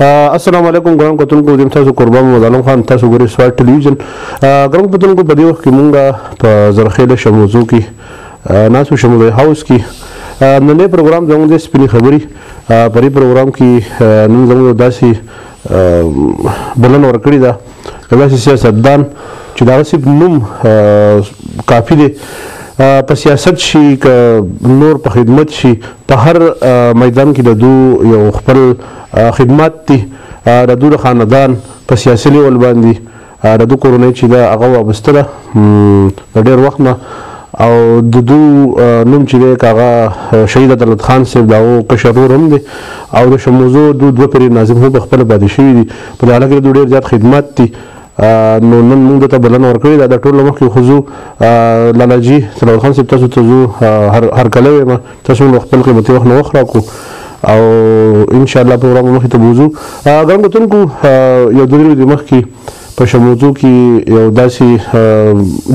السلام علیکم ګران کتونکو د تاسو قربان مظلوم خان تاسو ګورئ سوال ټلویزیون ګران کتونکو په دې وخت کې مونږ په زرخیله شموزو کې ناسو شموزو هاوس کې نن پروګرام زموږ د سپینې خبري په دې پروګرام کې نن زموږ داسې بلنه ورکړې ده داسې سیاستدان چې دغه سیب نوم کافي دی په سیاست شي که نور په خدمت شي په هر میدان کې د دو یو خپل خدمات دي د دو د خاندان په سیاسي لیول باندې د دو کورنۍ چې ده هغه وابسته ده د ډېر وخت نه او د دو نوم چې دی که هغه شهید عدالت خان صاحب د هغو کشر ورور هم دی او د شموزو دو پرې ناظم هم په خپله پاتې شوي دي په دې حاله کې د دو ډېر زیات خدمات دي نو نن موږ دته بلنه ورکړې ده د ټولو مخکې خو زه لالاجي عدالت خان صاحب تاسو ته زه هرکلی وایم تاسو نو خپل قیمتي وخت نه وخت راکړو او انشاءالله پروګرام مخکې ته بوځو ګران کتونکو یو دوه ورځې مخکې په شموزو کې یو داسې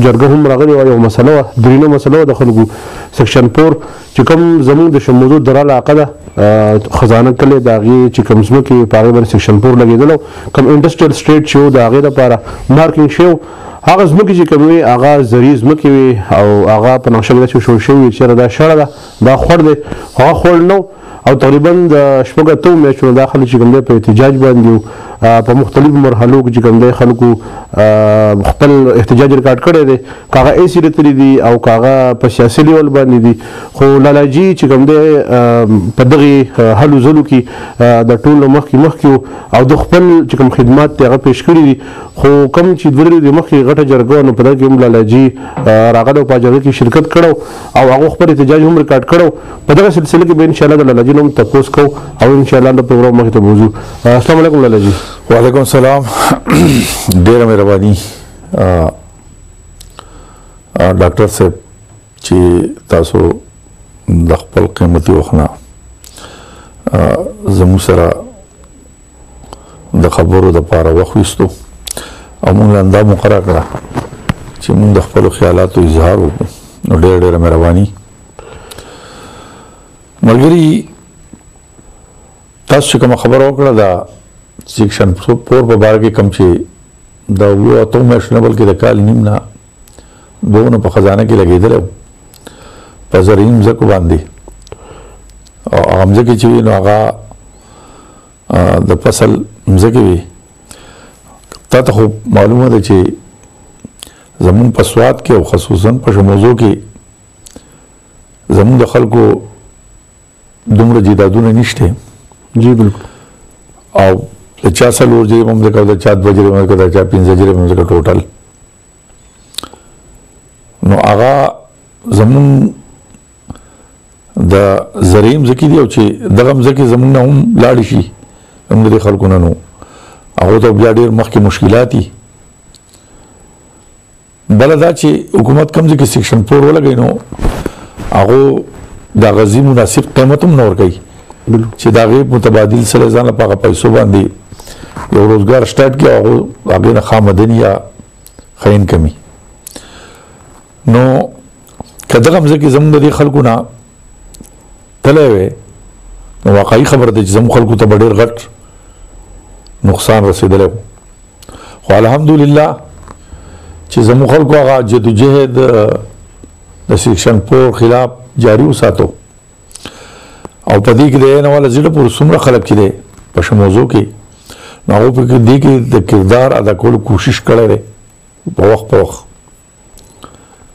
جرګه هم راغلې وه یو مسله وه درېنه مسله وه د خلکو سیکشن 4 چې کوم زموږ د شموزو دره علاقه ده خزانه کلی د هغې چې کوم ځمکې په هغې باندې سیکشن 4 لګېدلی کوم انډسټریل سټیټ چې و د هغې دپاره مارکینګ شوی هغه ځمکې چې کوم وي هغه زرعي ځمکې وي او هغه په نقشه کې داسې وښول شوي وي چې دا شړه ده دا خوړ دی هغه خوړ نه او تقریبا د شپږ اتو میاشتو دا خلک چې کوم دی په احتجاج باندې په مختلفو مرحلو کې چې کوم دی خلکو خپل احتجاج ریکارډ کړی دی که هغه ایسي رتلي دي او که هغه په سیاسي لیول باندې دي خو لالاجي چې کوم دی په دغې هلو ځلو کې د ټولو مخکې او د خپل چې کوم خدمات دی هغه پیش کړي دي خو کوم چې دوه ورځې مخکې غټه جرګه نو په دغه کې هم لالاجي راغلی او په جرګه کې شرکت کړی او هغه خپل احتجاج هم ریکارډ کړی په دغه سلسله کې به انشاءالله د لالاجي نه هم تپوس کوو او انشاءالله د پروګرام مخې ته بوځو السلام علیکم لالاجي وعلیکم السلام ډیره مهرباني ډاکټر صاحب چې تاسو د خپل قیمتي وخت نه زموږ سره د خبرو دپاره وخت ویستو او موږ له دا مقرره کړه چې موږ د خپلو خیالاتو اظهار وکړو نو ډیره ډیره مهرباني ملګري تاسو چې کومه خبره وکړه د سیکشن 4 په باره کې کوم چې د اوو اتو میاشتو نه بلکې د کال نیم نه دوونه په خزانه کې لګېدلی په زرعي مځکو باندې او هغه مځکې چې وي نو هغه د فصل مځکې وي تا ته خو معلومه ده چې زمونږ په سوات کې او خصوصا په شموزو کې زمونږ د خلکو دومره جیدادونه نشته جی بالکل او د چا څلور جریبه مځکه او د چا دوه جریبه مځکه د چا پنځه جریبه مځکه ټوټل نو هغه زمونږ د زرعي مځکې دي او چې دغه مځکې زمونږ نه هم لاړې شي زمونږ د خلکو نه نو هغو ته بیا ډېر مخکې مشکلات دي بله دا چې حکومت کوم ځای کې سیکشن 4 ولګوي نو هغو د غذي مناسب قیمت هم نه ورکوي چې د هغې متبادل سره ځان له په هغه پیسو باندې یو روزګار سټارټ کړي او هغې نه ښه آمدني یا ښه انکمي نو که دغه مځکې زموږ د دې خلکو نه تللی وی نو واقعي خبره ده چې زموږ خلکو ته به ډېر غټ نقصان رسېدلی و خو الحمدلله چې زموږ خلکو هغه جدوجهد د سیکشن 4 خلاف جاري وساتو او په دې کې د عین والا زړه پورې څومره خلک چې دی په شموزو کې نو هغو په دې کې د کردار ادا کولو کوشش کړی دی په وخت په وخت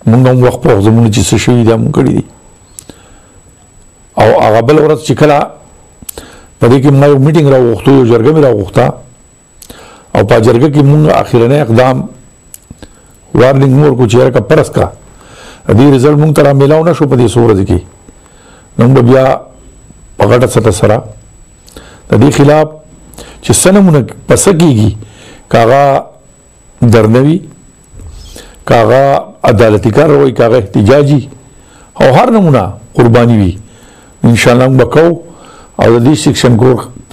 مونږ هم وخت په وخت زمونږ چې څه شوي دي مونږ کړي دي او هغه بله ورځ چې کله په دې کې ما یو میټینګ راوغوښتو یو جرګه مې راوغوښته او په جرګه کې مونږ اخرنی اقدام وارننګ مو ورکړو چې یاره که فرض کا د دې رزلټ مونږ ته را میلاو نه شو په دې څو ورځې کې نو موږ بیا په غټه سطح سره د دې خلاف چې څه نمونه پسه کېږي که هغه درنوي که هغه عدالتي کار وي که هغه احتجاجي او هر نمونه قرباني وي انشاءالله موږ به کوو او د دې سیکشن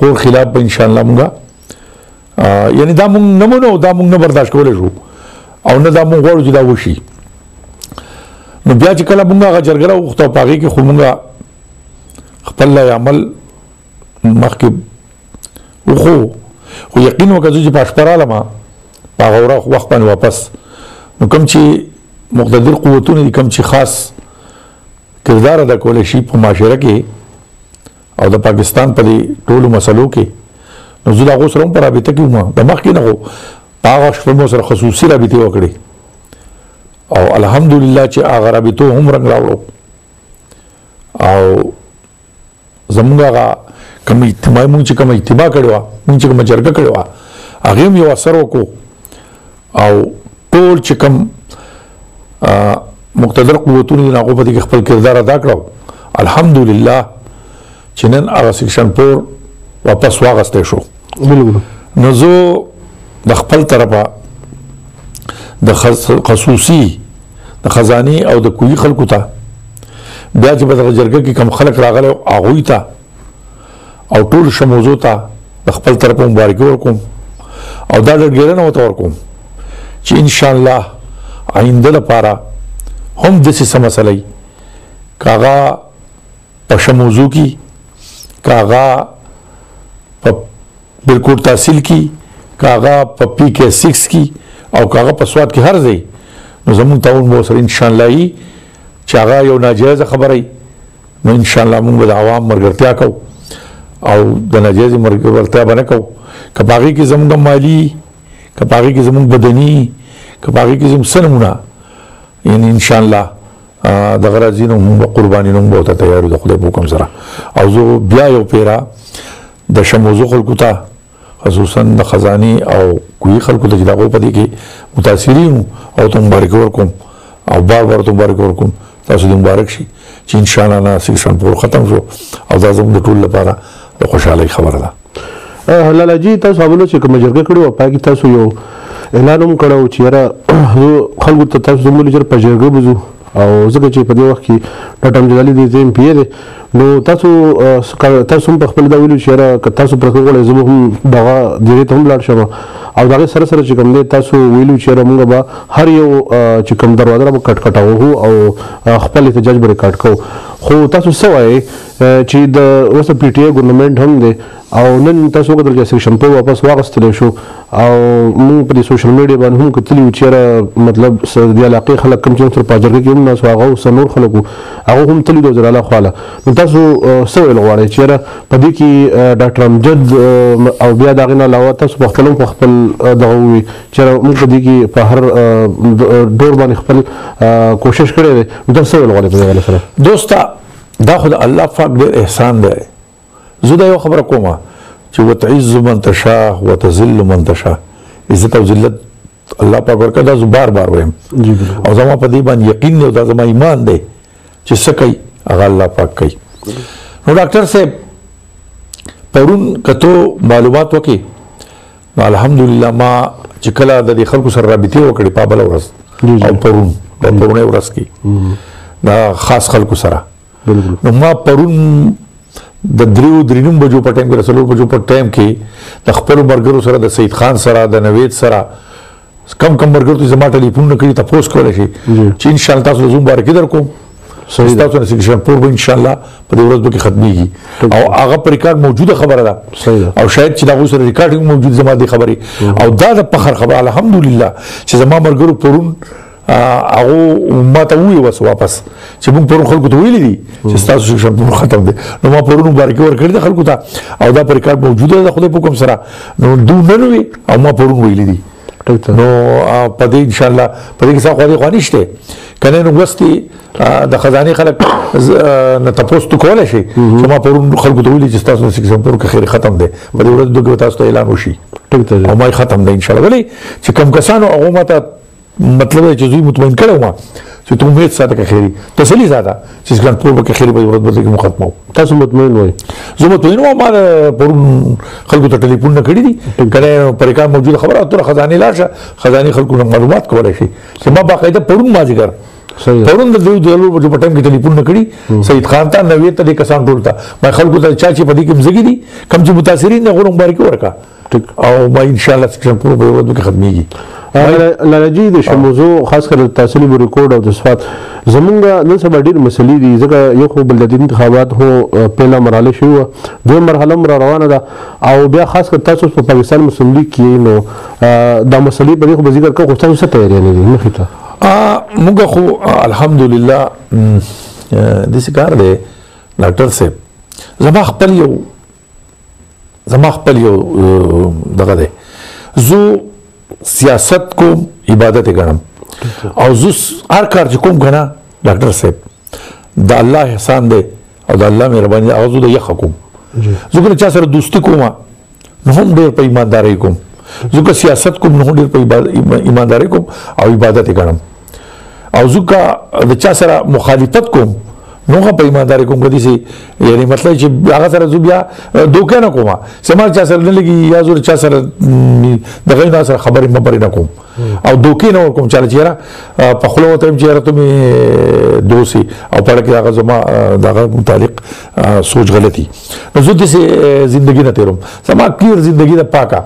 4 خلاف به انشاءالله موږ یعنی دا موږ نه منو دا موږ نه برداشت کولی شو او نه دا موږ غواړو چې دا وشي نو بیا چې کله موږ هغه جرګه راوغوښته په هغې کې خو موږ خپل عمل مخکې خو یقین وکړو چې پاشپراله ما هغه وخت باندې واپس نو کوم چې مقتدر قوتونه دي کوم چې خاص کردار ادا کولی شي په معاشره کې او د پاکستان په ټولو مسلو کې نو زه د هغو سره هم په رابطه کې وم د مخکې نه خو په هغه شپه مو سره خصوصي رابطې وکړې او الحمدلله چې هغه رابطو هم رنګ راوړو او زمونږ هغه کوم اجتماع مونږ چې کوم اجتماع کړې وه مونږ چې کومه جرګه کړې وه هغې هم یو اثر وکړو او ټول چې کوم مقتدر قوتونه دي هغو په دې کې خپل کردار ادا کړو الحمدلله چې نن هغه سیکشن 4 واپس واغستی شو نو زه د خپل طرفه د خصوصي د خزاني او د کوی خلکو ته بیا چې په دغه جرګه کې کم خلک راغلی هغوی ته او ټول شموزو ته د خپل طرفه مبارکي ورکوم او دا ډډګیرنه ورته ورکوم چې انشاءالله آینده لپاره هم داسې څه مسله وي که هغه په شموزو کې که هغه په بالکل تحصیل کې که هغه په PK 6 کې او که هغه په سواد کې هر ځای نو زمونږ تعاون به ورسره انشاءالله وي چې هغه یو ناجایزه خبره وي نو انشاءالله مونږ به د عوام ملګرتیا کوو او د ناجایزې ملګرتیا به نه کوو که په هغې کې زمونږ مالي که په هغې کې زمونږ بدني که په هغې کې زمونږ څه نمونه یعنې انشاءالله دغه راځي نو مونږ به قرباني نو مونږ به ورته تیار یو د خدای په حکم سره او زه بیا یو پیره د شموزو خلکو ته خصوصا د خزاني او کوی خلکو ته چې د هغو په دې کې متاثرین او ته مبارکي ورکوم او بار بار ته مبارکي ورکوم تاسو دې مبارک شي چې انشاءالله نه سیکشن 4 ختم شو او دا زموږ د ټول لپاره د خوشحالۍ خبره ده لالا جي تاسو هغه چې کوم جرګه کړې وه پای کې تاسو یو اعلان هم کړی و چې یاره خلکو ته تاسو زموږ چې په جرګه بځو او ځکه چې په دې وخت کې ډاکټر امجد علي د MP دی نو تاسو هم په خپل دا ویلو چې یاره که تاسو پرېکړه وکړئ زه به هم دغه دېرې ته هم لاړ شم او د هغې سره سره چې کوم دی تاسو ویلو چې یاره مونږ به هر یو چې کوم دروازه به کټکټاوو او خپل احتجاج به ریکارډ کوو خو تاسو څه وایئ چې د اوس PTA ګورنمنټ هم دی او نن تاسو وکتل چې سیکشن 4 واپس واغستلی شو او موږ په دې سوشل میډیا باندې هم کتلي وو چې یاره مطلب د دې علاقې خلک کوم چې سره په جرګه کې هم ناست وو هغه څه نور خلک وو هغه هم تللي د وزیراعلی خواله نو تاسو څه ویل غواړئ چې یاره په دې کې ډاکټر امجد او بیا د هغې نه علاوه تاسو په خپل هم په خپل دغه ووي چې یاره موږ په دې کې په هر ډور باندې خپل کوشش کړی دی نو تاسو څه ویل غواړئ په دې حواله سره دوسته دا خو د الله پاک ډېر احسان دی زه دا یو خبره کومه چې وتعز من تشاء وتذل من تشاء عزت او ذلت الله پاک ورکړه دا زه بار بار وایم او زما په دې باندې یقین دی او دا زما ایمان دی چې څه کوي هغه الله پاک کوي نو ډاکټر صاحب پرون کتو معلومات وکړي نو الحمدلله ما چې کله د دې خلکو سره رابطې وکړې په بله ورځ او پرونۍ ورځ کې دا خاص خلکو سره نو ما پرون د 3 بجو په ټایم کې 4 بجو په ټایم کې د خپل مرګرو سره د سید خان سره د نوید سره کم مرګرو ته زما ټلیفون نه کړي تاسو کولای شي چې ان شاء الله تاسو زوم مبارکي درکوم صحیح تاسو نه سیکشن 4 به ان شاء الله په دې ورځ کې ختميږي او هغه پر ریکارډ موجوده خبره ده او شاید چې دا سره ریکارډینګ موجود زما دي خبري او دا د فخر خبره الحمدلله چې زما مرګرو پرون هغه ما ته وی وس واپس چې موږ پرون خلکو ته ویلي دي چې تاسو سیکشن 4 ختم دي نو ما پرون مبارکي ورکړې ده خلکو ته او دا پر ریکارډ موجوده ده خدای په کوم سره نو دوه نه وي او ما پرون ویلي دي نو په دې ان شاء الله په دې کې څه خو نشته کنه نو وستي د خزاني خلک نه تاسو کولای شي چې ما پرون خلکو ته ویلي چې تاسو سیکشن 4 کې خیر ختم دي په دې ورځ دغه تاسو ته اعلان وشي او ما ختم دي ان شاء الله ولی چې کوم کسانو هغه ماته مطلب چې زوی مطمئن کړو ما چې ته امید ساته کې خیری تسلی ساته چې څنګه په کې خیری په ورځ باندې ختمو تاسو مطمئن وای زه مطمئن وم ما پرون خلکو ته ټلیفون نه کړی دي کنه پریکار موجود خبره اتره خزاني لاشه خزاني خلکو معلومات کولای شي چې ما باقاعده پرون ماځګر پرون د دوی دلو په ټایم کې ټلیفون نه کړی سید خان ته نوې ته کسان ټولتا ما خلکو ته چا چې په دې کې مزګی دي کم چې متاثرین نه غوړم مبارک ورکا او ما ان شاء الله سیکشن 4 په ورځ کې ختميږي لالاجي د شموزو خاص کر تحصیلي ریکورډ او د صفات زمونږ نن سبا ډېر مسلې دي ځکه یو خو بلدي انتخابات هو پهلا مرحله شو دوه مرحله روانه ده او بیا خاص کر تاسو په پاکستان مسلم لیگ کې نو دا مسلې په خو ذکر کوو تاسو څه تیاری نه دي مخې ته موږ خو الحمدلله د سکار دی ډاکټر صاحب زما خپل یو دغه دی زه سیاست کوم عبادت ګڼم او زه هر کار چې کوم کنه ډاکټر صاحب د الله احسان دی او د الله مهرباني او زه د یخ کوم زه که چا سره دوستي کوم نو هم ډېر په ایماندارۍ کوم زه که سیاست کوم نو هم ډېر په ایماندارۍ کوم او عبادت یې ګڼم او زه که د چا سره مخالفت کوم نو هم په ایماندارۍ کوم کدي سي یعنی مطلب چې هغه سره زه بیا دوکه نه کوم سمار چا سره نه لګي یا زه چا سره دغه نه سره خبرې مبرې نه کوم او دوکې نه ورکوم چې چیرې په خپل وته چیرې ته می دوسی او پړ کې هغه زما دغه متعلق سوچ غلطي نو زه د ژوندۍ نه تیروم سما کلیر ژوندۍ د پاکه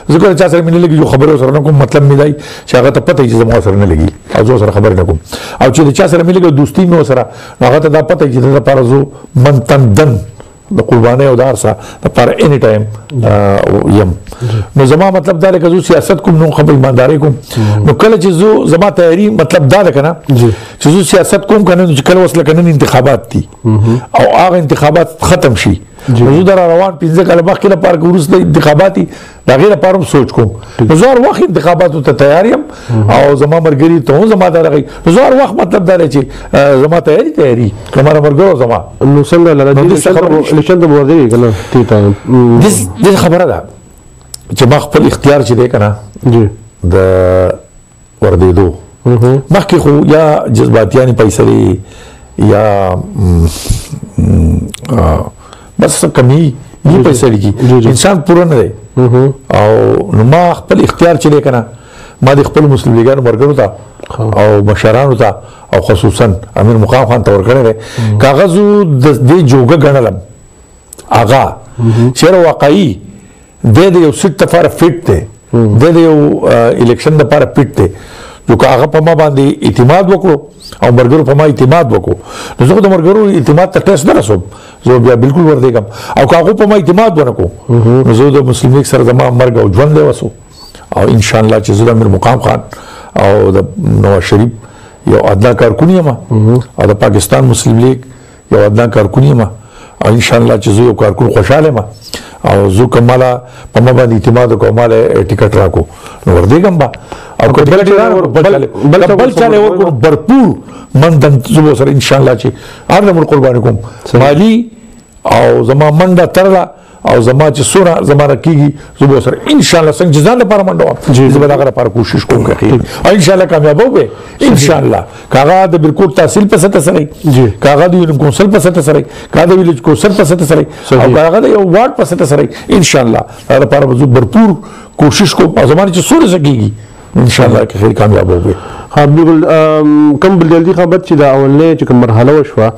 ذکر چا سره مې لګي جو خبرو سره نه کوم مطلب مې دی چې هغه ته پته چې زما سره نه لګي او زه سره خبرې نه کوم او چې چا سره مې لګي دوستي مې سره هغه ته دا پته چې دا لپاره زه منتندن د قربانۍ او دار سره لپاره اني ټایم یم نو زما مطلب دا دی که زه سیاست کوم نو خبرې ایمانداري کوم نو کله چې زما تیاری مطلب دا ده کنه چې زه سیاست کوم کنه چې کله وسله کنه انتخابات دي او هغه انتخابات ختم شي زه در روان 15 کاله مخکې لپاره وروسته انتخابات دي دا غیر لپاره سوچ کوم نو زه هر وخت انتخاباتو ته تیار یم او زما مرګري ته زما دا راغی نو زه هر وخت مطلب دا دی چې زما تیاری کمره مرګرو زما نو څنګه لاله الیکشن د وزیر کنه ته د خبره ده چې ما خپل اختیار چې دی کنه جی د وردیدو مخکې خو یا جذباتيانی پیسې یا بس کمی یې پیسې لګي انسان پوره نه دی او نو ما خپل اختیار چې دی کنه ما د خپل مسلم لیګانو مرګرو ته او مشرانو ته او خصوصا امیر مقام خان ته ورکړی دی کاغذ د دې جوګه ګڼلم اغا چیرې واقعي د یو سیټ لپاره فټ دی د یو الیکشن لپاره فټ دی نو هغه په ما باندې اعتماد وکړو او مرګرو په ما اعتماد وکړو نو زه د مرګرو اعتماد ته ټیسټ نه رسوم زه بیا بالکل وردېږم او که هغه په ما اعتماد ونه کړو نو زه د مسلم لیگ سره زما مرګ او ژوند دی وسو او ان شاء الله چې زه د امیر مقام خان او د نواز شریف یو ادنا کارکون یم او د پاکستان مسلم لیگ یو ادنا کارکون یم او ان شاء الله چې زه یو کارکون خوشاله یم او زه کماله په ما باندې اعتماد وکړم مال ټیکټ راکو نو وردېږم با او بل چاله ورکو برپور مندن زه سره ان شاء الله چې هر نمبر قرباني کوم مالی او زما منډه ترلا او زما چې سونه زماره کیږي زه سره ان شاء الله څنګه ځان لپاره منډه زه به هغه لپاره کوشش کوم کوي او ان شاء الله کامیاب وګه ان شاء الله کاغه د بالکل تحصیل په سطح سره کاغه د یو کونسل په سطح سره کاغه د ویلیج کونسل په سطح سره او کاغه د یو وارد په سطح سره ان شاء الله هغه لپاره زه भरपूर کوشش کوم او زماره چې سونه سکیږي ان شاء الله کې خیر کامیاب وګه ها بالکل کم بلدي خبر چې دا اولنې چې کوم مرحله وشوه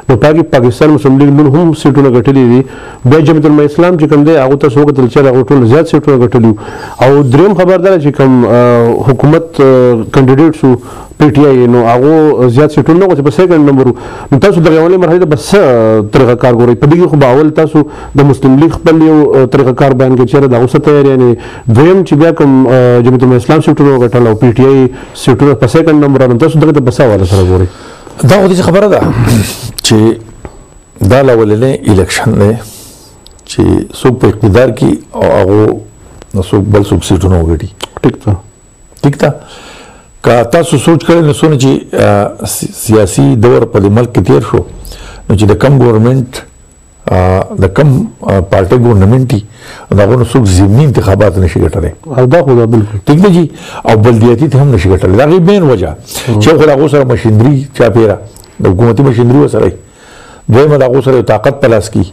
نو پاکستان مسلم لیگ نن هم سیټونه غټلې دي بیا جمعیت العلماء اسلام چې کوم دی هغه ته څوک تل چې هغه ټول زیات سیټونه غټلو او دریم خبردار چې کوم حکومت کینډیډیټ سو پی ټی آی نو هغه زیات سیټونه نو په سیکنډ نمبر نو تاسو دغه اولنې مرحله بس طریقه کار ګورئ په دې خو باول تاسو د مسلم لیگ خپل یو طریقه کار بیان کې چې دا اوسه تیاری نه دویم چې بیا کوم جمعیت العلماء اسلام سیټونه غټل او پی ټی آی سیټونه سیکنډ نمبر ان تاسو دغه په سوال سره ګورئ دا خو دې خبره ده چې دا لولنې الیکشن نه چې څوک په اقتدار کې او هغه نو څوک بل څوک سیټونه وګړي ټیک تا که تاسو سوچ کړئ نو څونه چې سیاسي دور په ملک کې تیر شو نو چې د کم ګورنمنت د کم پارټي ګورنمنت دا غو څوک ضمني انتخابات نشي ګټلای او دا خو دا بالکل ټیک دی او بلدیاتي ته هم نشي ګټلای دا غي مین وجه چې خو هغه سره ماشينري چا پیرا د حکومتي ماشينري وسره دوی دا غو سره طاقت پلاس کی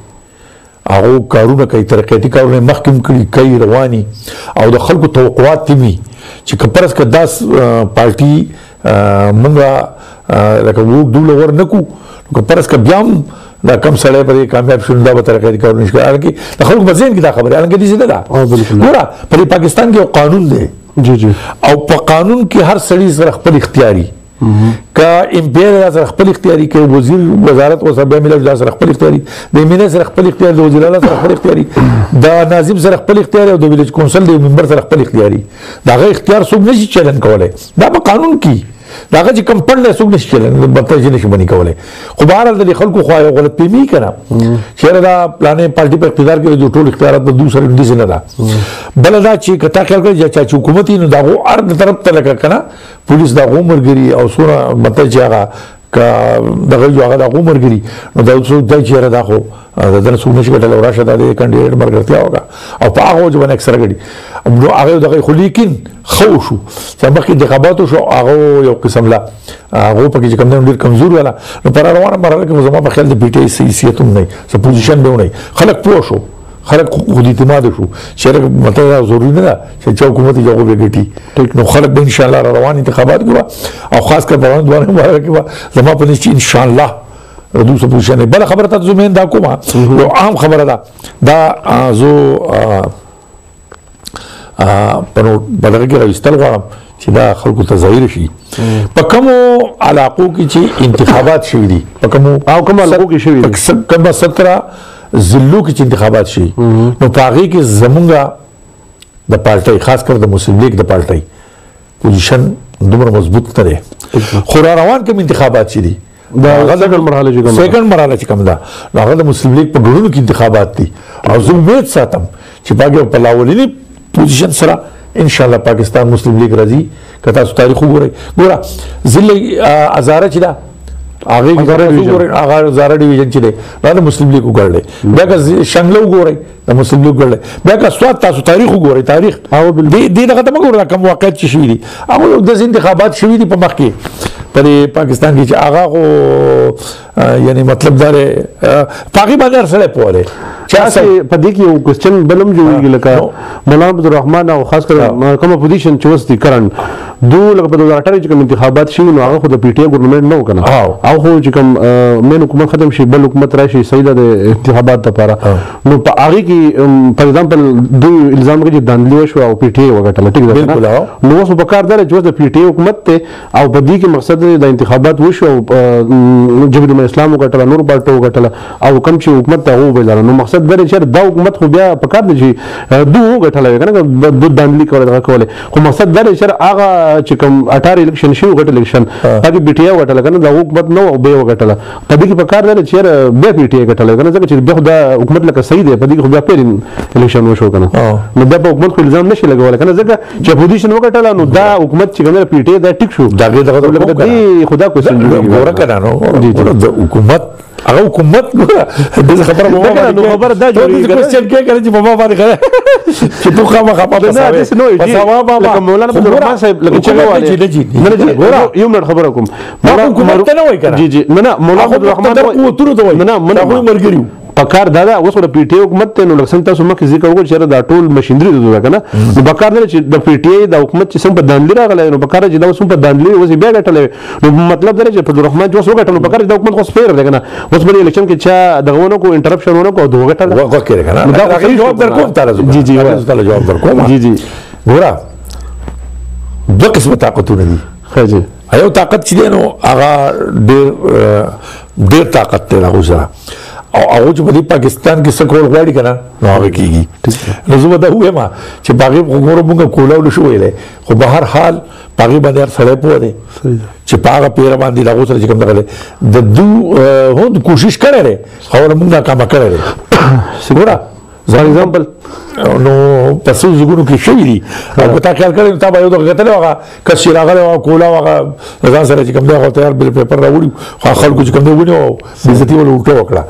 هغه کارونه کوي ترقیاتي کارونه مخکم کړي کوي رواني او د خلکو توقعات تیمي چې کپرس ک 10 پارټي مونږه لکه وو دوله ور نکو کپرس ک بیام دا کم سړی په کامیاب شون دا به ترقیاتي کارونه شي الکه د خلکو په ذهن کې دا خبره الکه دي څه ده ګوره په پاکستان کې یو قانون دی جی جی او په قانون کې هر سړي سره خپل اختیاري کا امپیر سره خپل اختیاري کې وزیر وزارت او صاحب ملت سره خپل اختیاري د امینه سره خپل اختیاري د وزیر اعلی سره خپل اختیاري د ناظم سره خپل اختیاري او د ویلیج کونسل د ممبر سره خپل اختیاري دا غي اختیار څوک نشي چلن کولای دا په قانون کې دا چې کم پړل څوک نشي چلن بدتر شي نشي بني کولای خو بهر د خلکو خو غلط فهمي کړه چې دا پلانې پارټي په اقتدار کې د ټول اختیارات د دوسر دي نه دا بل دا چې کته خلک چې حکومت نو دا غو ارد طرف ته لکه کنه پولیس دا عمرګری او سونه مته چې هغه دغه یو هغه د عمرګری نو دا څو د چیرې دا خو دا نه څو نشي کېدل راشه د کاندیډیټ مرګرتیا وکا او په هغه ځوان اکثر غړي نو هغه دغه خو لیکن خو شو چې مخکې انتخاباتو شو هغه یو قسم لا هغه په کې کوم ډیر کمزور ولا نو پر روانه مرحله کې زما په خیال د پی ټی سی سیتوم نه څه پوزیشن به نه خلک پوه شو خلک خود اعتماد شو چې مطلب ضروري نه ده چې حکومت یې جواب وګټي نو خلک به ان شاء الله روان انتخابات کې او خاص کر په روان دوه مبارک کې زما په نشي ان شاء الله ردو څه پوښتنه بل خبره ته زمين دا کومه یو عام خبره ده دا زو پنو بدل کې راستل غواړم چې دا خلکو ته ظاهر شي په کوم علاقو کې چې انتخابات شوي دي په کوم علاقو کې شوي دي کوم 17 ضلعو کې چې انتخابات شي نو پاغي کې زمونږه د پارټي خاص کر د مسلم لیگ د پارټي پوزیشن دومره مضبوط نه ده خو روان کوم انتخابات شي دي دا سیکنډ مرحله چې کوم ده هغه د مسلم لیگ په ګډون کې انتخابات دي او زه امید ساتم چې باګه په لاولینی پوزیشن سره ان شاء الله پاکستان مسلم لیگ راځي کته تاریخ وګورئ ګوره ضلع هزاره چې ده هغه زاره ډیویژن چې دی دا مسلم لیگ وګورئ بیا که شنګله وګورئ د مسلم لیگ وګورئ بیا که سواد تاسو تاریخ وګورئ تاریخ او دې دغه ته وګورئ کوم واقعیت چې شوي دي هغه د انتخابات شوي دي په مخ کې پر پاکستان کې چې هغه یعنی مطلب دا پاکي باندې سره پوره چې په دې کې یو کوېسچن بلم جوړیږي لکه مولانا عبدالرحمن او خاص کر کوم پوزیشن چې وستي کرن دو لکه په 2018 کې کوم انتخابات شي نو هغه خو د پی ټی آی ګورنمنت نه وکنه او خو چې کوم مین حکومت ختم شي بل حکومت راشي صحیح د انتخابات لپاره نو په هغه کې فار ایگزامپل دوی الزام کوي چې داندلی وشو او پی ټی آی وګټل ټیک ده نو اوس په کار دار چې د پی ټی آی حکومت ته او په دې کې مقصد د انتخابات وشو جمهوریت اسلام وګټل نور پارټو وګټل او کوم چې حکومت ته هو ویل نو مقصد دا چې دا حکومت خو بیا په کار دی چې دوه وګټل کنه د داندلی کوله خو مقصد دا چې هغه چې کوم 18 الیکشن شي وګټل الیکشن هغه بي ټي آی وګټل کنه دا حکومت نو او به وګټل په دې کې په کار دی چې بیا بي ټي آی وګټل کنه ځکه چې بیا دا حکومت لکه صحیح دی په دې کې خو بیا پیر الیکشن وشو کنه نو دا په حکومت خو الزام نشي لګول کنه ځکه چې اپوزیشن وګټل نو دا حکومت چې کنه پی ټی آی دا ټیک شو دا دغه خدا کو ګوره کنه نو د حکومت هغه حکومت د خبره نو خبره دا جوړیږي کوېسچن کې کوي چې بابا باندې کوي چې تو خامہ خپل نه داس نو لکه مولانا عبدالرحمن صاحب لکه چې وایي یو منټ خبره کوم حکومت نه وایي کنه جی جی نه مولانا عبدالرحمن نه نه مرګریو پکار دا اوس ور پی ټی آی حکومت ته نو لکسن تاسو مخکې ذکر وکړ چې دا ټول مشینری ده کنه نو پکار دا چې د پی ټی آی د حکومت چې سم په داندلی راغلی نو پکار چې دا سم په داندلی اوس بیا غټل نو مطلب دا چې عبدالرحمن جو وسو غټل پکار د حکومت خو سپیر ده کنه اوس بل الیکشن کې چا دغه کو انټرپشن ونه کو دوه غټل وکړه کنه دا جواب درکوم تاسو جی جی تاسو جواب درکوم جی جی ګوره دوه قسمه طاقتونه دي ښه جی ایو طاقت چې نو هغه ډېر طاقت ته راغوسه او هغه چې په پاکستان کې څه کول غواړي کنه نو هغه کیږي نو زه دا وایم چې باغې وګورو موږ کولاو شو ویلې خو به هر حال باغې باندې سړی پوه دی چې پاغه پیر باندې لاغو سره چې کوم دغه د دو هو کوشش کړي خو موږ ناکام کړي سګورا فار ایگزامپل نو پسې زګونو کې شي دي او تا خیال کړی تا به یو دغه غتل هغه کس راغلی او کولا هغه ځان سره چې کوم دغه تیار بل پیپر راوړي خو خلکو چې کوم دی ونیو عزت یې ولوټه وکړه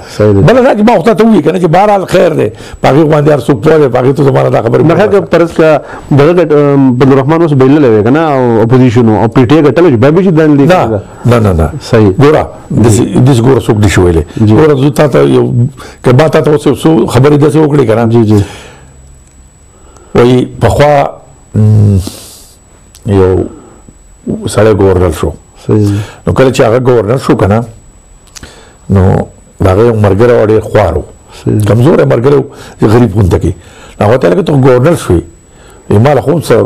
بل نه چې ما وخت ته وی کنه چې بهرحال خیر دی باقي باندې هر څوک پوهه باقي ته زمانه دا خبره نه هغه پرز کا دغه عبدالرحمن اوس بیل لوي کنه او اپوزیشن او پی ټی آی غټل چې به شي دان دي نه نه صحیح ګوره د ګوره څوک دي شویلې ګوره زه تا ته یو کبا تا ته اوس خبرې داسې وکړې کنه جی جی وی پخوا یو سړی گورنر شو نو کله چې هغه گورنر شو کنه نو هغه مرګره وړي خوارو کمزور مرګره غریب غونډه کې هغه ته لکه ته گورنر شوی مال خو څه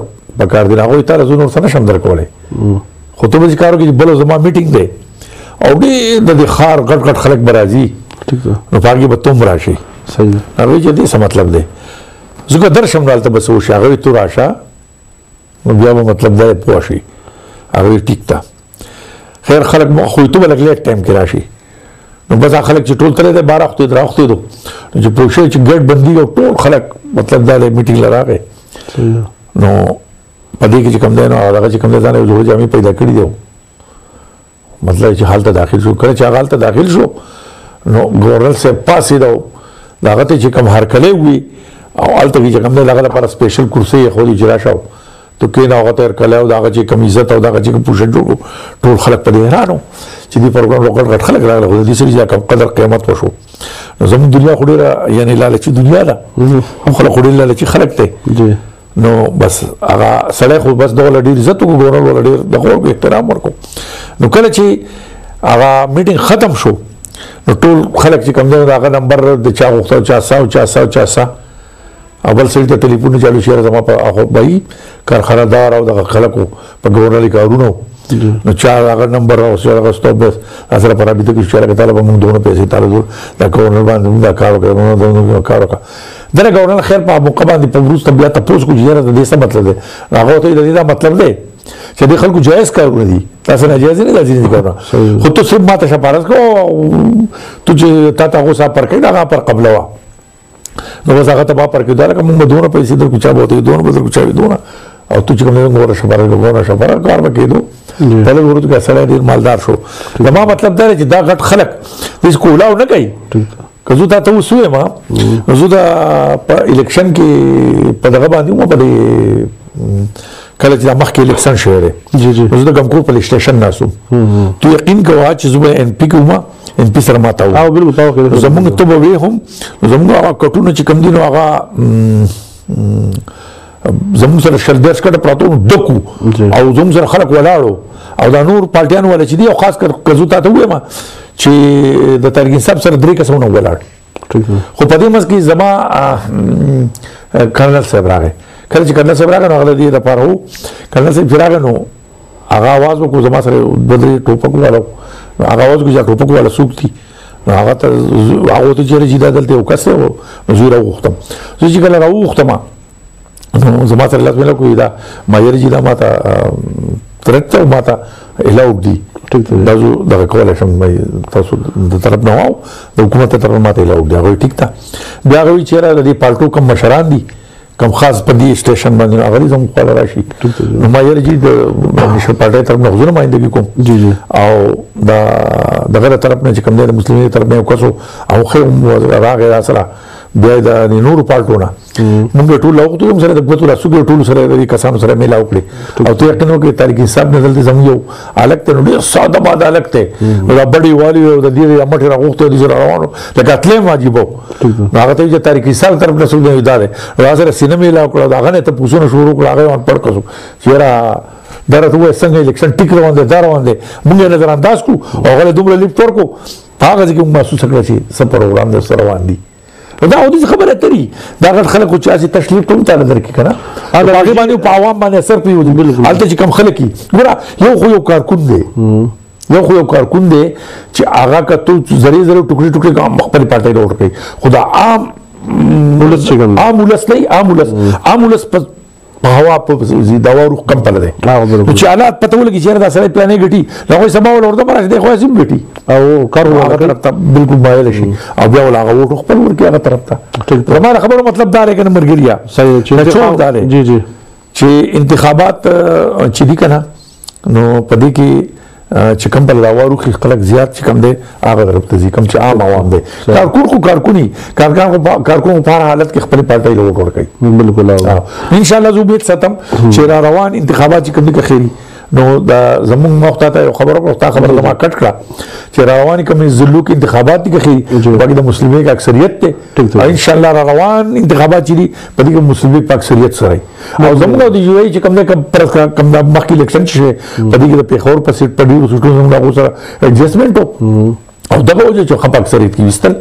پکار دی هغه ته زه نور څه نشم درکولای خو ته به کارو کې بل زما میټینګ دی او دې د خار غټ غټ خلک برازي نو پاګي به تم راشي صحیح هغه چې دې څه مطلب دی زه درشم دالته بس و شاغوي تو راشه نو بیا به مطلب دی پوه شي هغه ټیک تا خیر خلک خو ته بل لیټ ټایم کې راشي نو بس خلک چې ټول تللی دی 12 وخت دراوخت دو چې پوښي چې ګډ بندي او ټول خلک مطلب دا میټینګ لراغه نو پدې کې چې کوم دی نو هغه چې کوم دی ځان یو ځامي پیدا کړی دی مطلب چې حالت داخل شو کله چې حالت داخل شو نو ګورنر سے پاسې دو داغه ته چې کوم هرکلې وي او الته چې کوم دی دغه لپاره سپیشل کرسي خو دې جرا شو تو کې نو هغه ته هرکلې او دغه چې کوم عزت او دغه چې پوښتنه جوړ ټول خلک په دې حیرانو چې دې پروګرام لوکل غټ خلک راغله دې سړي ځکه قدر قیمت وشو زموږ دنیا خو ډیره یعنی لالچي دنیا ده هم خلک خو ډیره لالچي خلک ته نو بس هغه سړی خو بس دغه ډیر عزت وګورل ول ډیر دغه احترام ورکو نو کله چې هغه میټینګ ختم شو نو ټول خلک چې کوم دغه نمبر د چا غوښتل چا سا اول سړي ته ټلیفون چالو شي زما په هغه بای کارخانه‌دار او دغه خلکو په ګورنر کارونو نو چا هغه نمبر او هغه سټاپ بس اصله پر ابي ته کې شهر کتل به موږ دوه پیسې تعالی دا ګورنر باندې دا کار وکړو کار وکړو دغه ګورنر خیر په موقع باندې په روس ته بیا تاسو کو جره د دې څه مطلب دی هغه ته دا مطلب دی چې د خلکو جایز کارونه دي تاسو نه جایز نه راځي کوي خو ته صرف ماته شپارس کو ته چې تاسو صاحب پر کې دا پر قبل وا نو وسه هغه ته پر کې دا کوم دوه پیسې در کوچا بوته دوه بدل کوچا دوه او ته چې کوم غوړه شپاره کار وکړو پهله ورته کې سره ډیر مالدار شو دا مطلب دا چې دا غټ خلک دې کولاو نه کوي کزو ته وسوي ما زه دا په الیکشن کې په دغه باندې مو په کله چې مخکې الیکشن شوی دی زه د ګمکو پولیس سټیشن ناسو تو یقین کوه چې زه ان پی کوم ان پی سره ماته او بالکل تاسو زمونږ ته به هم زمونږ هغه کټونه چې کم دي نو هغه زمونږ سره شلدرس کټه پراته ډکو او زمونږ سره خلک ولاړو او دا نور پارټیان ولا چې دي او خاص کر کزو ته وایم چې د ترګین صاحب سره درې کسونه ولاړ خو په دې مس کې زما کرنل صاحب راغی کله چې کرنل صاحب راغی نو هغه دې لپاره وو کرنل صاحب راغی نو هغه आवाज وکړو زما سره بدري ټوپک والو هغه आवाज کوي چې ټوپک والا سوکتي نو هغه ته چې رجیدا دلته وکاسه او زه راوختم زه چې کله راوختم نو زما سره لاس مله کوي دا ما یې رجیدا ماته ترته ماته الاو دي دا زه دغه کولای شم تاسو د طرف نه واو د حکومت طرف ماته الاو دي هغه ټیک تا بیا هغه چیرې د پالټو کم مشران دي کم خاص په دې سټیشن باندې هغه زموږ خپل راشي نو ما یې رجید د نشو پالټي طرف نه غوښنه مایندګي کوم او دا دغه طرف نه چې کوم د مسلمانانو طرف نه وکړو او خو راغی سره بیا د نورو پالټونه موږ ټول وخت هم سره د بوتو راسو ټول سره د کسانو سره میلاو کړی او ته یقین وکړي تاریخي صاحب نه دلته زموږ یو الګ ته نو ساده باد الګ ته دا بډي والی او د دې امټ راغوخته د سره روانو لکه اتلې واجبو هغه ته چې تاریخي صاحب طرف نه سوده ادارې راځره سینما میلاو کړو دا غنه ته پوښتنه شروع کړه هغه ان پړ کړو چیرې درته وې څنګه الیکشن ټیک روان دي دا روان دي موږ نظر انداز کو او غله دومره لیپ تور کو هغه چې موږ محسوس کړی چې سم پروګرام د سره روان دي دا او دې خبره تري دا غټ خلک چې اسی تشلیف کوم ته درکې کنه هغه هغه باندې په عوام باندې اثر پیو دي حالت چې کم خلک ګوره یو کارکون دی یو کارکون دی چې هغه کته زری ټوکړي ټوکړي خپل پارټي ډور کوي خدا عام ولس په هوا په دوا روح کم پله دی چې حالات پته ولګي چې دا سره پلانې غټي نو سبا ول ورته راځي خو سیم غټي او کارو هغه طرف بالکل مایل شي او بیا ول هغه وټ خپل ورکی هغه طرف ته زموږ خبرو مطلب دا لري کنه مرګریا صحیح چې جی چې انتخابات چې دي کنه نو پدې کې چې کوم بل راوړو کې خلک زیات چې کوم دي هغه طرف ته ځي کوم چې عام عوام دي کارکونی کارکون په حالت کې خپل پارټي له وټور کوي بالکل ان شاء الله زه به ستم چې را روان انتخابات چې کوم دي خيري نو دا زمون وخت ته خبره ورته خبره ما کټ کړه چې روان کوم زلوک انتخابات دي خيري باقي د مسلمانانو کې اکثریت ته ان شاء الله روان انتخابات چې دي په دې کې مسلمانانو په اکثریت سره او زموږ د یو چې کوم د کوم د مخکې الیکشن شي په دې کې د پیښور په سیټ په ډیرو سټو زموږ سره ایڈجسټمنټ او دغه وجه چې خپ اکثریت کې وستل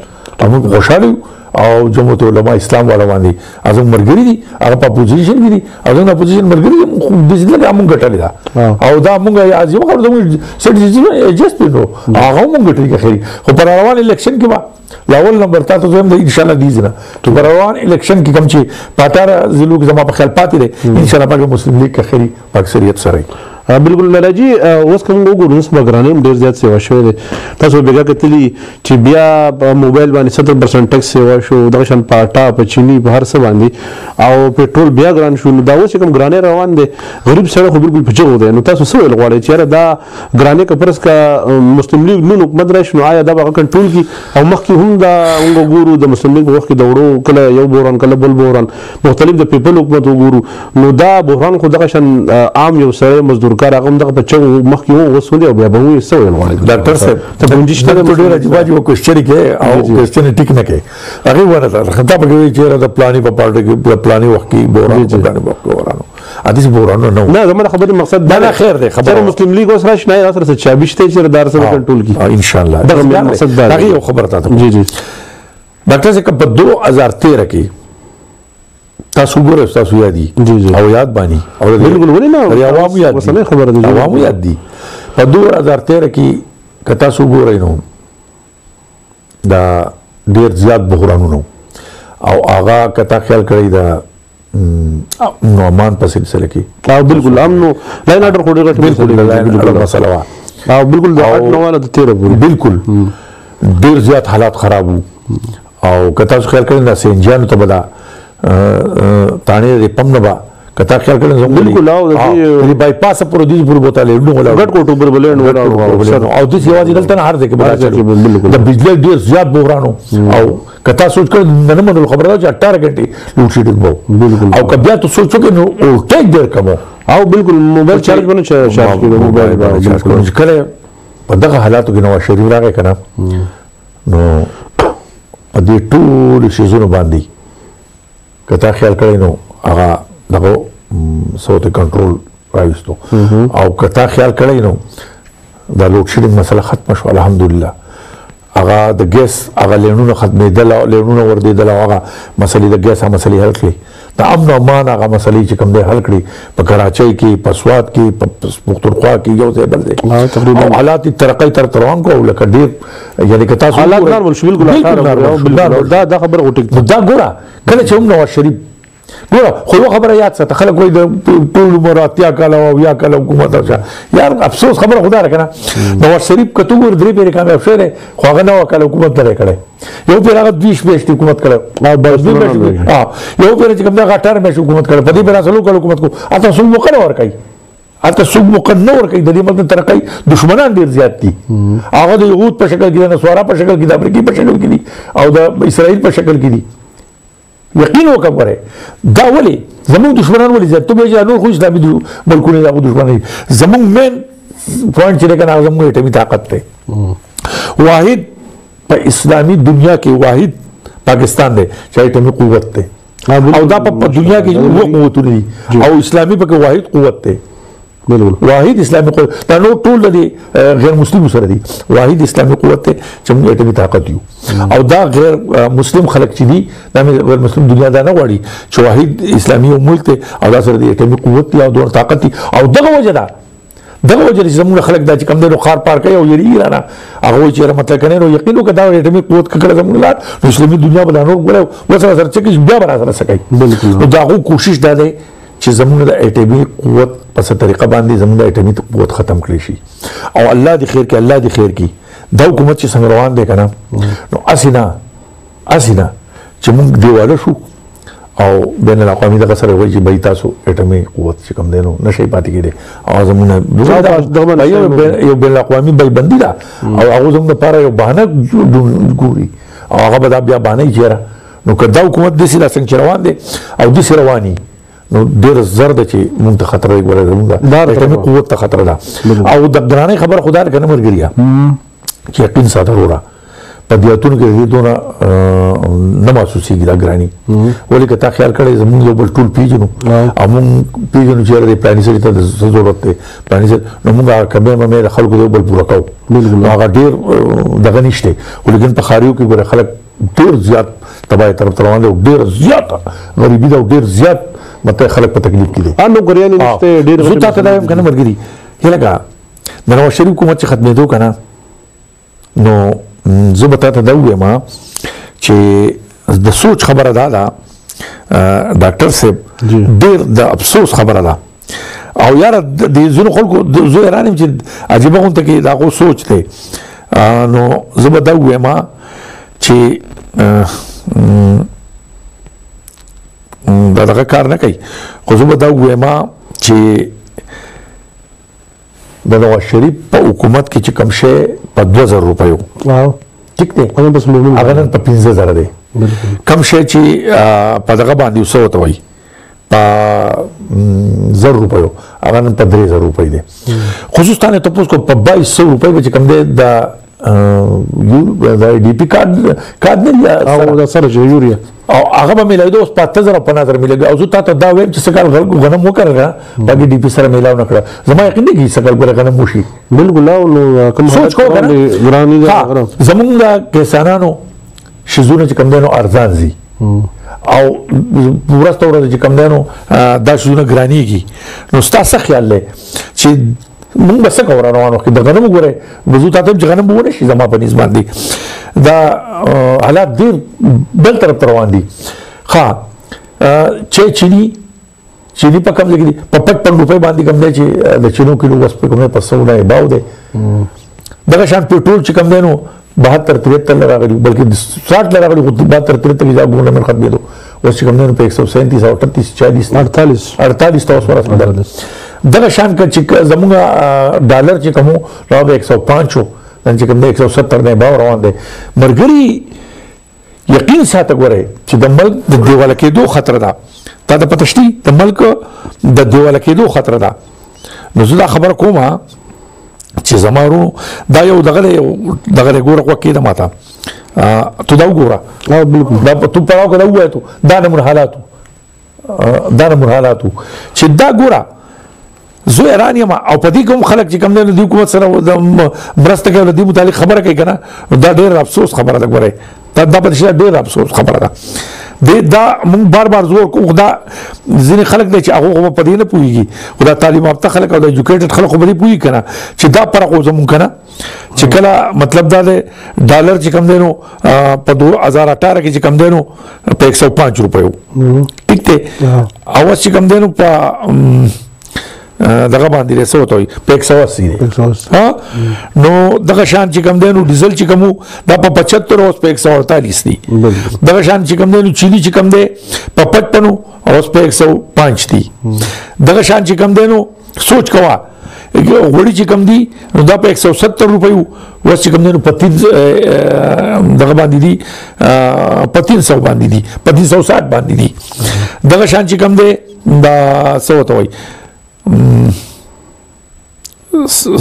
موږ خوشاله او جمعیت علما اسلام والا باندې ازم مرګري دي هغه په پوزیشن کې دي ازم پوزیشن مرګري د دې لپاره موږ ګټل دا او دا موږ ازم خبر زموږ سټیزن جست نو هغه موږ ګټل کې خیر خو پر روان الیکشن کې با لاول نمبر تاسو زم ان شاء الله دي زنه پر روان الیکشن کې کوم چې پاتاره زلوک زما په خیال پاتې دي ان شاء الله په مسلم لیگ کې خیر په اکثریت سره بالکل لالاجی اوس کوم وګورو نس بګرانې ډیر زیات سیوا شوی دی تاسو بیګه کتلی چې بیا موبایل باندې 70% ټیکس سیوا شو دغه شان پاټا په چینی په هر څه باندې او پېټرول بیا ګران شو نو دا اوس کوم ګرانې روان دي غریب سره خو بالکل پچو دی نو تاسو څه ویل غواړئ چې دا ګرانې کپرس کا مسلم لیگ نو حکومت راشي نو آیا دا به کنټرول کی او مخکې هم دا وګورو د مسلم لیگ وخت د وړو کله یو بوران کله بل بوران مختلف د پیپل حکومت وګورو نو دا بحران خو دغه شان عام یو سره مزدور کار هغه دغه بچو مخکې وسولې او بیا به وي څه ویل غواړي ډاکټر صاحب ته پنځه شته ډېر راځي کوشچن کې او کوشچن ټیک نه کې هغه ورته خطا پکې چې دا پلاني په پارټي کې پلاني وخت کې بوران پلاني وخت ورانو حدیث بوران نه نه زموږ خبرې مقصد دا خیر دی خبره مسلم لیگ اوس راشي نه سره 26 ته چې دار سره کنټرول کی ان شاء الله دا مقصد دا هغه خبره تاسو جی جی ډاکټر صاحب په 2013 کې تاسو ګورئ تاسو یادي او یاد بانی او بالکل ولې نه عوام یاد وسنه خبره دي عوام یاد دي په 2013 کې کتا سو ګورئ نو دا ډیر زیات بحرانونه او هغه کتا خیال کړی دا نومان په سلسله کې او بالکل امنو لاین اډر خو ډیر بالکل مسله وا او بالکل د 8 نواله د 13 بالکل ډیر زیات حالات خراب او کتا خیال کړی دا سنجان ته بدا تانه دې پم نه با کتا خیال کړل زموږ بالکل او دې بای پاس پر دې پر بوتاله نو ولا ګټ کوټو پر بلند ولا او دې یوازې دلته نه هر ځای کې بل د بجلی ډیر زیات بحرانو او کتا سوچ کړ نن منو خبره ده چې 18 غنټې لوډ شیډینګ وو بالکل او کبیا ته سوچو کې نو ټیک ډیر کمو او بالکل موبایل چارج باندې چارج کړو موبایل باندې کله په دغه حالاتو کې نو شریف راغی کنه نو په دې ټول شیزونو باندې کتا خیال کړی نو هغه دغه صوت کنټرول راوستو او کتا خیال کړی نو دا لوډ شیډینګ مسله ختم شو الحمدلله هغه د ګیس هغه لینونه ختمېدل او لینونه وردېدل او هغه مسلې د ګیس هغه مسلې حل کړې د امن او امان هغه مسلې چې کوم دی حل کړي په کراچۍ کې په سوات کې په پښتونخوا کې یو ځای بل دی او حالات ترقۍ تر روان کو لکه ډېر یعنې که تاسو حالات نارمل شو بالکل دا خبره وټیک دا ګوره کله چې هم نواز شریف ګوره خو یو خبره یاد ساته خلک وایي د ټول عمر اتیا کاله او یا کاله حکومت یار افسوس خبره خدا را کنه نواز شریف کته ګور درې پیری کامیاب شوی دی خو هغه نو کاله حکومت نه کړي یو پیر هغه 20 میاشتې حکومت کړه او یو پیر چې کوم دا 18 میاشتې حکومت کړه په دې بنا سلو کاله حکومت کو اته سو مقرر ور کوي اته سو مقرر ور کوي د دې مطلب ترقی دشمنان ډیر زیات دي هغه د یهود په شکل کې د نسوارا په شکل کې د امریکای په شکل کې دي او د اسرائیل په شکل کې دي یقین وکړه دا ولی زموږ دشمنان ولی زیات ته به نور خو اسلامي ملکونه دا دشمنان زموږ مین پوینټ چې کنه زموږ اټومي طاقت ته واحد په اسلامي دنیا کې واحد پاکستان دی چې اټومي قوت ته او دا په دنیا کې یو قوتونه دي او اسلامي په واحد قوت ته واحد اسلامي قوت دا نو ټول دي غیر مسلم سره دي واحد اسلامي قوت ته چې موږ اټومي طاقت یو او دا غیر مسلم خلک چې دي دا غیر مسلم دنیا دا نه غواړي چې واحد اسلامي ملک ته او دا سره دي اټومي قوت او دوه طاقت او دغه وجه ده دغه وجه چې زموږ خلک دا چې کوم دی نو خار پار کوي او یې نه هغه چې مطلب کنه نو یقین وکړه دا اټومي قوت کړه زموږ لار نو اسلامي دنیا بل نور غواړي وسره سره چې بیا برابر سره سکي بالکل دا کوشش ده چې زموږ د اټومي قوت په څه طریقه باندې زموږ د اټومي قوت ختم کړی شي او الله دې خیر کې الله دې خیر کې دا حکومت چې څنګه روان دی کنه نو اسینا چې موږ دیواله شو او بین الاقوامي دغه سره وایي چې بای تاسو اټومي قوت چې کوم دی نو نشي پاتې کېدی او زموږ یو بین الاقوامي بای بندي ده او هغه زموږ لپاره یو بهانه ګوري او هغه به دا بیا بهانه چیرې نو که دا حکومت داسې لا څنګه روان دی او داسې رواني نو ډېر زر ده چې مونږ ته خطر دی ګوره زموږ د اټومي قوت ته خطر ده او د ګرانۍ خبره خدا ده که نه ملګريه چې یقین ساته وروره په دیاتونو کې دې دونه نه محسوسېږي دا ګراني ولې که تا خیال کړی زموږ یو بل ټول پیژنو او مونږ پیژنو چې یاره د پلاني سړي ته څه ضرورت دی پلاني سړي نو مونږ هغه کمې ممې د خلکو د یو بل پوره کوو هغه ډېر دغه نشته خو لیکن په ښاریو کې ګوره خلک ډیر زیات تباہی طرف ته روان دی، ډیر زیات غریبي ده او ډیر زیات مته خلک په تکلیف کې دي. نو ګریانې نشته ډیر زه تاسو ته وایم کنه مرګري لکه د نواز شریف حکومت چې ختمېدو کنه نو زه به تاسو ته دا وایم چې د سوچ خبره ده ډاکټر صاحب ډیر د افسوس خبره ده او یار د زونو خلکو زه حیران یم چې عجیبه غونته کې دا خو سوچ دی. نو زه به دا وایم چې دا دغه کار نه کوي، خو زه به دا وایم چې د نواز شریف په حکومت کې چې کوم شی په 2000 روپیو ټیک دی هغه نن په 15000 دی، کوم شی چې په دغه باندې وسو ته وایي په 1000 روپیو هغه نن په 3000 روپۍ دی. خصوصا ته تاسو کو په 2200 روپۍ چې کوم دی د ډي پی کارت نه او د سره یوریا او هغه به ملایدو اوس 5000 په نظر ملګری او زه تاسو دا وایم چې سکل غنم وکړه باقي ډي پی سره ملاو نه کړه زما یقین دی چې سکل غنم وشي بالکل. نو کوم سوچ کو کنه ګرانی ده زمونږ د کسانانو شزونه چې کوم دینو ارزان زی او ورسته ورته چې کوم دینو دا شزونه ګرانیږي. نو ستاسو خیال لې چې مونږ بس کو روانو کې د غنم ګوره وضو ته چې غنم وونه شي زما په نسبت باندې دا حالات ډیر بل طرف روان دي. ها چې چینی په کوم ځای کې په 55 روپۍ باندې کوم دی چې د چینو کیلو وس په کومه په 100 نه باو دی. دغه شان پټرول چې کوم دی نو 72-73 راغلی بلکې 60 راغلی 72-73 ځای ګونه من خدمت دو اوس چې کوم دی په 137 او 38 40 48 تاسو ورسره دغه شان چې زموږ ډالر چې کوم راغی 105 نن چې کوم دی 170 نه باو روان دی. مرګري یقین ساته ګوره چې د ملک د دیواله کېدو خطر ده، تا د پتشتي د ملک د دیواله کېدو خطر ده. نو زه دا خبره کوم چې زمارو دا یو دغه ګوره خو کېده ماته تو دا وګوره دا تو په هغه دا وایته دا نمونه حالاتو چې دا ګوره زه حیران یم او په دې کوم خلک چې کوم نه د حکومت سره مرسته کوي د متعلق خبره کوي کنه دا ډېر افسوس خبره ده. ګوره دا په شي ډېر افسوس خبره ده. دا مونږ بار زور کوو دا ځینې خلک دی چې هغه په دې نه پوهیږي، خو دا تعلیم یافته خلک او د ایجوکیټډ خلک په دې پوهیږي کنه چې دا فرق زمونږ کنه چې کله مطلب دا دی ډالر چې کوم دی نو په 2018 کې چې کوم دی نو په 105 روپیو ټیک دی او چې کوم دی نو په دغه باندې رسو ته په 180 دی. ها نو دغه شان چې کوم دی نو ډیزل چې کوم دا په 75 اوس په 148 دی. دغه شان چې کوم دی نو چینی چې کوم دی په 55 اوس په 105 دی. دغه شان چې کوم دی نو سوچ کوا غوړي چې کوم دی نو دا په 170 روپیو اوس چې کوم دی نو په 3 دغه باندې دی په 300 باندې دی په 360 باندې دی. دغه شان چې کوم دی دا څه وته وای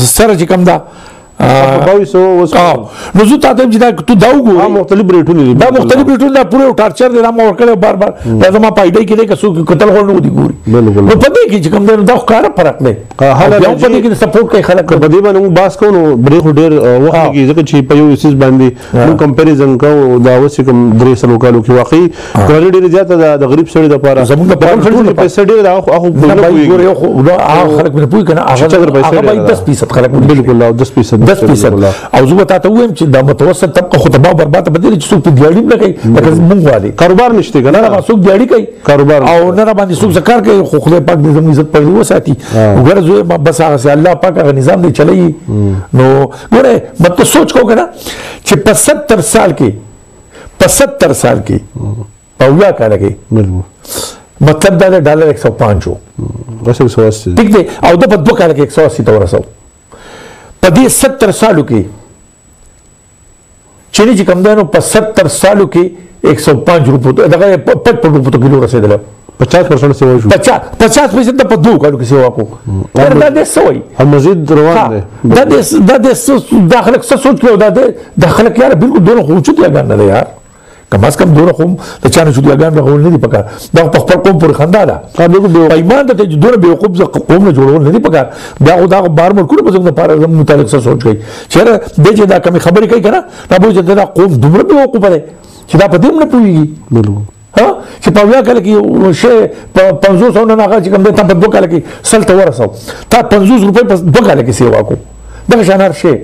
سره چې کوم دا نو زه تاسو چې دا تو دا وګورئ مختلف ریټونه دي، دا مختلف ریټونه دا پوره ټارچر دی ما ورکړل بار دا زما پایډای کې دی که څوک قتل غوړنه ودی ګوري نو په دې کې چې کوم دا ښکار فرق دی. حالا په دې کې سپورټ کوي خلک په دې باندې باس کوو بریخ ډیر وخت کې ځکه چې په یو سیس باندې نو کمپیریزن کوو دا اوس کوم درې سلو کالو کې واقعي ګرانی ډیر زیاته د غریب سړي لپاره زموږ لپاره پیسې ډیر هغه خلک نه پوي کنه هغه 10% خلک بالکل 10% او زه ته وایم چې د متوسط طبقه خو تباہ برباد بدل چې څوک دیاړي نه کوي لکه مونږ والي کاروبار نشته کنه نه څوک دیاړي کوي کاروبار او نه باندې څوک زکار کوي خو خدای پاک دې زموږ عزت پرې وساتي وګوره زه بس هغه الله پاک هغه نظام دی چلایي. نو ګوره مته سوچ کو کنه چې په 70 سال کې په ویا کال کې مطلب دا ډالر 105 بس 180 ټیک دی او د په 2 کال کې 180 ته ورسو په دې 70 سالو کې چینی چې کوم دنو په 70 سالو کې 105 روپیو دغه 55 روپیو کیلو رسیدل 50% سیوا شو 50% په 2 کالو کې سیوا کو دا د سوي هم مزید روان دي دا د داخله څه سوچ کړو دا د داخله کې یار بالکل دونه خوچت یا ګان نه یار کم از کم دونه قوم د چانه شو دیګان غوړ نه دی پکار دا په خپل قوم پر خندا ده ایمان ته دونه به وقوف قوم نه جوړول نه دی پکار دا بار ملکونه په څنګه لپاره متعلق څه سوچ کوي چیرې د دې دا کمی خبرې کوي کنه دا به چې دا قوم دومره به وقوف ده چې دا په دې نه پوهیږي بالکل ها چې په بیا کله کې شی په 500 نه هغه چې کوم دی ته په 2 کال کې سلته ورسو تا 50 روپۍ په 2 کال کې سیوا کو دغه شانار شی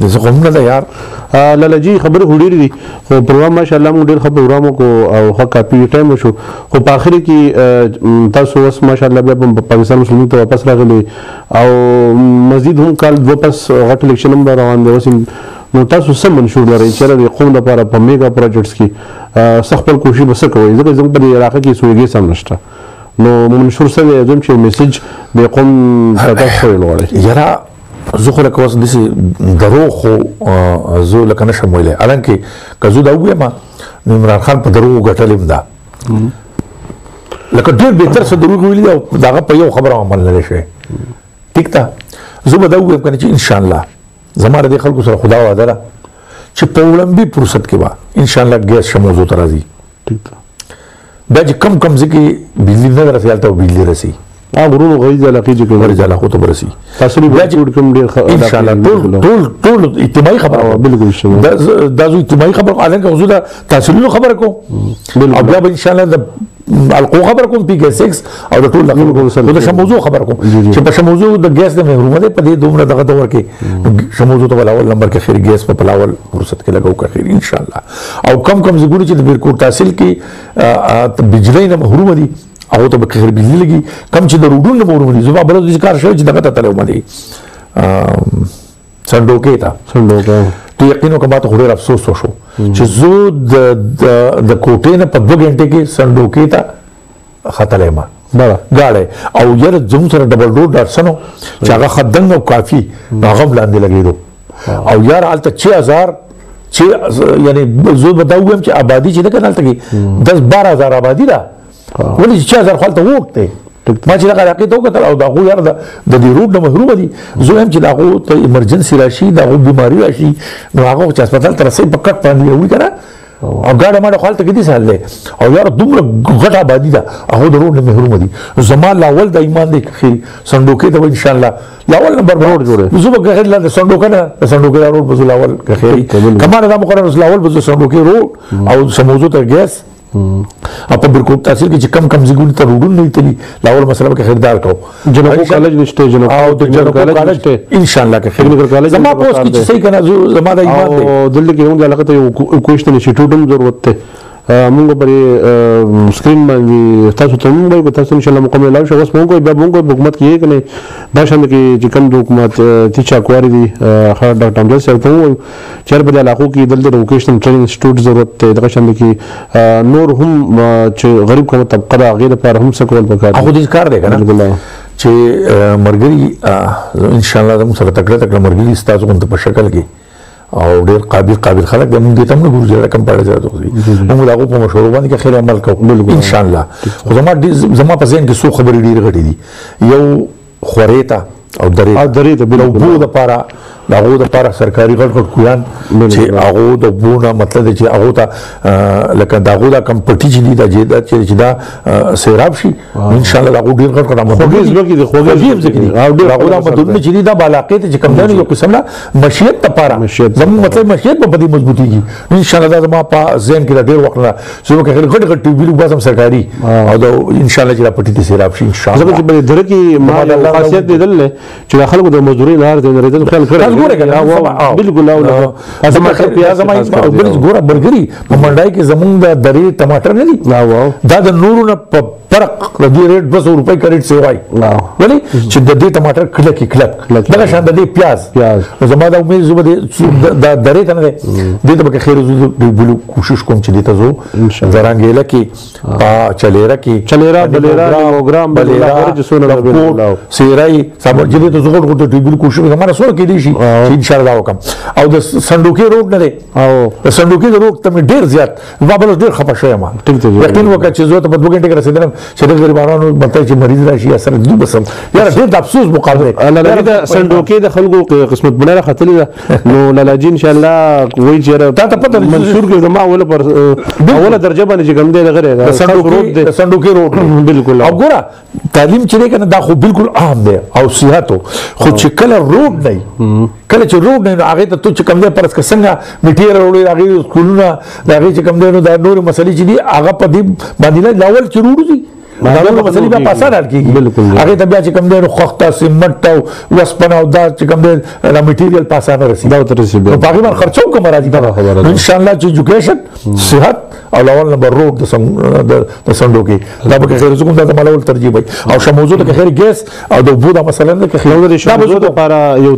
د څه کوم نه ده یار لالا جی خبره وړي دي خو پروګرام ماشاءالله موږ ډېر ښه پروګرام کو او ښه کافي ټایم وشو خو په اخر کې تاسو اوس ماشاءالله بیا په پاکستان مسلمانانو ته واپس راغلي او مزید هم کال واپس غټ الیکشن هم روان دی اوس نو تاسو سم منشور لرئ چې د قوم لپاره په میگا پروجیکټس کې سخت کوشش وسه کوي ځکه زموږ په علاقې کې سویګي سم نشته نو منشور سره زم چې میسج د قوم تاسو ولوري یاره زه خو لکه اوس داسې دروغ خو زه لکه نشم ویلی حالانکې که زه دا ووایم نو عمران خان په دروغو ګټلې م ده لکه ډېر بهتر څه دروغ ویلي دي او د هغه په یو خبره عمل نه دی شوی ټیک ده زه به دا ووایم که نه چې انشاءالله زما د دې خلکو سره خدا وعده ده چې په لنډي فرصت کې به انشاءالله ګیس ښه موضوع ته راځي بیا چې کم کم ځای کې بجلي نه رسي هلته به بجلي رسي غرونو غریز علاقې چې کوم غریز علاقو ته برسي تاسو به کوم ډیر ان شاء الله ټول اجتماعي خبره بالکل دا زو اجتماعي خبره الان که زو دا تحصیلونو خبره کوم او بیا به ان شاء الله د القو خبر کوم پی ګیس 6 او د ټول د شموزو خبر کوم چې په شموزو د ګیس د محرومه ده په دې دومره دغه دور کې شموزو ته اول نمبر کې خیر ګیس په پلاول فرصت کې لګاو کا خیر ان شاء الله او کم کم زګوري چې د بیرکوټ تحصیل کې بجلی نه محروم دي او ته به خیر بجلی لګي کم چې د روډونو محروم دي زما بل د کار شوی چې دغه ته تلو مدي سندوکې تا تو یقینو که ما ته ډېر افسوس وشو چې زه د کوټې نه په 2 غنټې کې سندوکې ته ختلی ما ګاډی او یاره زموږ سره ډبل روډ ډاټسن چې هغه خدنګ او کافي هغه هم لاندې لګېدو او یاره هلته 6000 یعنی زه به دا ووایم چې آبادي چې ده که نه هلته کې 10-12 هزار آبادي ده ولې چې 6000 خو هلته ووټ دی ما چې دغه علاقې ته وکتل او د هغو یاره د دې روډ نه محرومه دي زه وایم چې د هغو ته ایمرجنسي راشي د هغو بیماري راشي نو هغه چې هسپتال ته رسوي په کټ باندې وړي که نه او ګاډه ماډه خو هلته کې داسې حال دی او یاره دومره غټه آبادي ده هغو د روډ نه محرومه دي زما لاول د ایمان دی ښي سنډوکې ته به انشاءالله لاول نمبر به روډ جوړوي زه به که خیر د سنډوکه نه د سنډوکې دا روډ به زه لاول که خیر که ما نه دا مقرر اوس لاول به زه سنډوکې روډ او سموزو ته ګیس او په بیرکوټ تحصیل کې چې کم کم ځایونو ته روډونه نه تلي لاول مسله به که خیردار کوو جنوبو کالج نشته او د جنوبو کالج انشاءالله که خیر زما پوس کې چې صحیح که نه زما د ایمان دی او دلته کې هم د علاقې ته یو کوششن انسټیټیوټ هم ضرورت دی موږ پرې سکرین باندې تاسو ته موږ وایو تاسو انشاءالله مکمل لاو شو اوس موږ بیا موږ حکومت کې کنه دا شان کې چې کوم د حکومت چې چاکواري دي خاص ډاکټر امجد صاحب ته وایو چې په علاقو کې دلته ووکیشنل ټریننګ انسټیټیوټ ضرورت دی دغه شان کې نور هم چې غریب کومه طبقه دا غیر لپاره هم څه کول پکار هغه دې کار دی کنه چې مرګري انشاءالله موږ سره تکړه مرګري ستاسو کوم په شکل کې او ډېر قابل خلک د موږ ته هم نه ګورو چې کم پاړه زیات وي موږ هغه په مشورو باندې کې خیر عمل کوو ان شاء الله خو زما په ذهن کې څو خبرې ډېرې غټې دي یو خورې ته او درې ته بلوبو دپاره د هغو دپاره سرکاري غټ کویان چې هغو د اوبو نه مطلب دی چې هغو ته لکه د هغو دا کم پټي چې دي دا جایداد چې دا سیراب شي انشاءالله د هغو ډېر غټ هغو دا مدلونه چې دي دا به علاقې ته چې کوم دی یو قسم نه مشیت دپاره زموږ مطلب مشیت به په دې مضبوطېږي نو انشاءالله دا زما په ذهن کې دا ډېر وخت نه زه به که غټ ټیوبیل وباسم سرکاري او دا انشاءالله چې دا پټي ته سیراب شي انشاءالله ځکه چې په دره کې ما یو خاصیت لیدل چې د خلکو د مزدورۍ لار دی نریدل خیال کړی بالکل او ګوره برګري په منډای کې زمونږ د درې ټماټر نه دي دا د نورو نه په فرق د دې ریټ 200 روپۍ کا ریټ سیوای ولی چې د دې ټماټر کلک دغه شان د دې پیاز زما د امید زما د درې ته نه دي ته به خیر زو بلو کوشش کوم چې دې ته زو زرانګېله کې چلیرا بلیرا پروګرام بلیرا ورجسونه سیرای سم چې دې ته زو غوډ ټیبل کوشش کوم نه سره کې دي شي ان شاء الله وکم او د سندوکې روډ نه دی او د سندوکې روډ ته ډیر زیات ما بل ډیر خپه شوم یقین وکړه چې زه ته په 2 غنټه کې رسیدم چې د غریبانو مطلب چې مریض راشي یا سره دوی بسم یاره ډېر د افسوس مقابله الله د صندوقې د خلکو قسمت بنره خطلې ده نو لالاجی ان شاء الله وایي چې تا ته پته منصور کې زما اوله درجه باندې چې کوم دی غره د صندوقې روډ بالکل او ګوره تعلیم چې کنه دا خو بالکل عام دی او صحت خو چې کله روډ نه کله چې روډ نه هغه ته تو چې کوم دی پرس که څنګه میټیر وروړي هغه سکولونه هغه چې کوم دی نو دا نور مسلې چې دي هغه په دې باندې لاول چې روډ دي دا نور مسلې بیا پاسه راځي بالکل هغه ته بیا چې کوم دی نو خوخته سیمنټ او وسپنه او دا چې کوم دی دا میټیریل پاسه نه رسي دا تر رسي په هغه باندې خرچو کوم راځي دا خبره ان شاء الله چې ایجوکیشن صحت او اول نمبر روډ د صندوقې دا به خیر زکم دا مالول ترجیح وي او شموزو ته خیر ګیس او د بودا مثلا د خیر د شموزو لپاره یو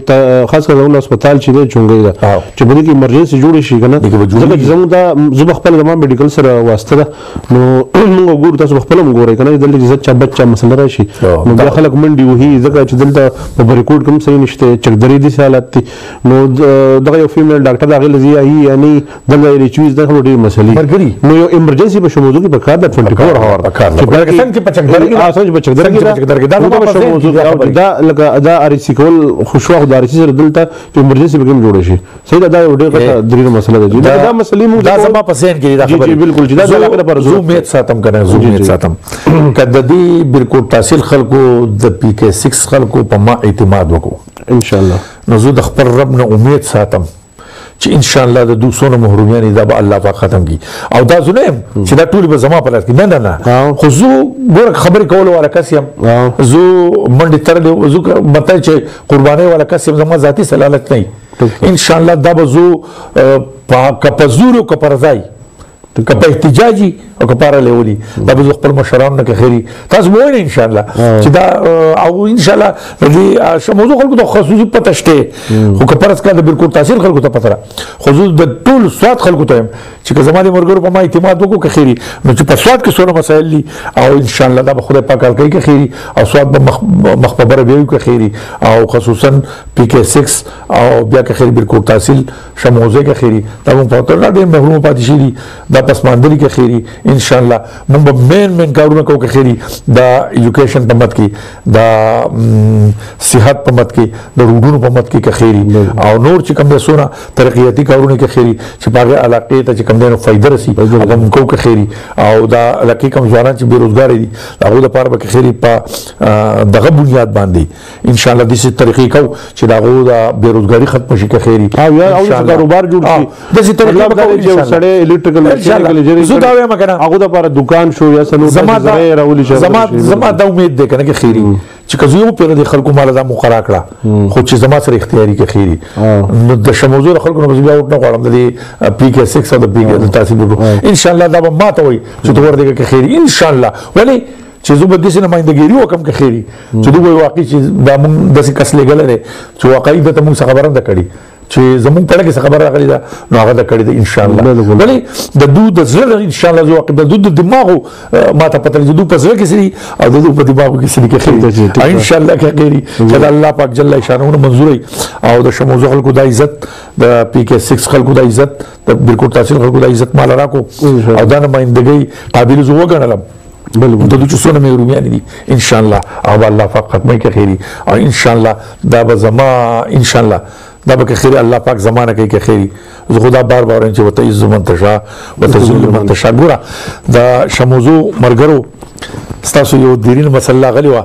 خاص کر د هسپتال چې دی چونګي دا چې بده کې ایمرجنسي جوړ شي کنه ځکه چې زموږ دا زب خپل د میډیکل سره واسطه ده نو موږ ګور تاسو خپل موږ ګورئ کنه دلته چې چا بچا مسله راشي نو بیا خلک منډي وهي ځکه چې دلته په بریکوډ کوم صحیح نشته چکدري دي حالت دي نو دغه یو فیمیل ډاکټر هغه لزی یعنی دغه ریچویز دغه ډېر مسلې نو یو ایمرجنسي په شموزو کې په کار د 24 اور په کار چې څنګه په چکدري کې اساس په چکدري کې دا په شموزو دا لکه دا ارسي کول خوشو خدای سره دلته چې ایمرجنسي به کوم جوړ شي صحیح دا یو ډېر درې مسله ده دا مسلې موږ دا زما په سین کې دا خبره جی بالکل چې دا لپاره پر زوم میت ساتم کنه زوم میت ساتم کله دې بالکل تحصیل خلکو د پی کې 6 خلکو په ما اعتماد وکړو ان شاء الله نو زه د خپل رب نه امید ساتم چې ان شاء الله د 200 محرومیان دا به الله پاک ختم کی او دا زونه چې دا ټول به زما په لاس کې نه نه خو زه ګور خبرې کول والا کس یم زه منډه تر دې زه مته چې قرباني والا کس یم زما ذاتی سلالت نه ان شاء الله دا به زه کپزور او کپرزای کپه احتجاجي او کپاره لولي دا به خپل مشران نه خيري تاسو وایي ان شاء الله چې دا او ان شاء الله دې شموزو خلکو ته خصوصي پته شته خو کپرس کړه بالکل تحصیل خلکو ته پته خصوص د ټول سواد خلکو ته چې زمانه مرګرو په ما اعتماد وکړو خيري نو چې په سواد کې څونه مسایل دي او ان شاء الله دا به خدای پاک کوي کې خيري او سواد به مخبره به کې خيري او خصوصا پی کې 6 او بیا کې خيري بالکل تحصیل شموزه کې خيري دا په تر نه د محروم پاتې شي دا پسماندري کې خيري ان شاء الله موږ به مین کارونه کوو کې خيري دا ایجوکیشن په مت کې دا صحت په مت کې د روډونو په مت کې خيري او نور چې کوم د سونه ترقیاتی کارونه کې خيري چې په هغه علاقې ته چې کوم د فائدہ رسي هغه موږ کوو کې خيري او دا علاقې کوم ځوانان چې بیروزګار دي هغه لپاره به خيري په دغه بنیاد باندې ان شاء الله د دې طریقې کو چې دا غو دا بیروزګاری ختم شي کې خيري او کاروبار جوړ شي د دې طریقې په چې سړی الکتریکل زه دا وایم کنه هغه د لپاره دکان شو یا سنو زره راولي شي زما د امید ده کنه کې خيري چې کزو یو په د خلکو مال دا مقرره کړه خو چې زما سره اختیاري کې خيري نو د شموزو خلکو نو بیا وټ نه غواړم د پی کې 6 او د پی کې تاسو ان شاء الله دا به ماته وي چې تو ورته کې خيري ان شاء الله ولی چې زه به د سینما نمائندګي وکم کې خيري چې دوی واقعي چې دا موږ د څه کس لګل نه چې واقعي د تمو څخه خبره ده کړي چې زمون په لګه خبره راغلی دا نو هغه د کړی ان شاء الله ولی د دود زړه ان شاء الله زو د دود دماغ ما ته پته چې دود په زړه کې سړي او د دود په دماغ کې سړي کې خیر ان شاء الله کې غیري چې الله پاک جل شانه منظوري او د شموزو خلکو د عزت د پی کې 6 خلکو د عزت د بالکل تحصیل خلکو د عزت مال راکو او دا نمائندګي قابل زو وګڼلم بالکل د دې څونه مې روميان دي ان شاء الله او الله پاک ختمه کې خیري او ان شاء الله دا به زما ان شاء الله دا به خیری الله پاک زمانہ کوي کې خیری زه خدا بار بار چې وته عز منتشا وته ذل منتشا ګورا دا شموزو مرګرو ستاسو یو دیرین مسله غلی وا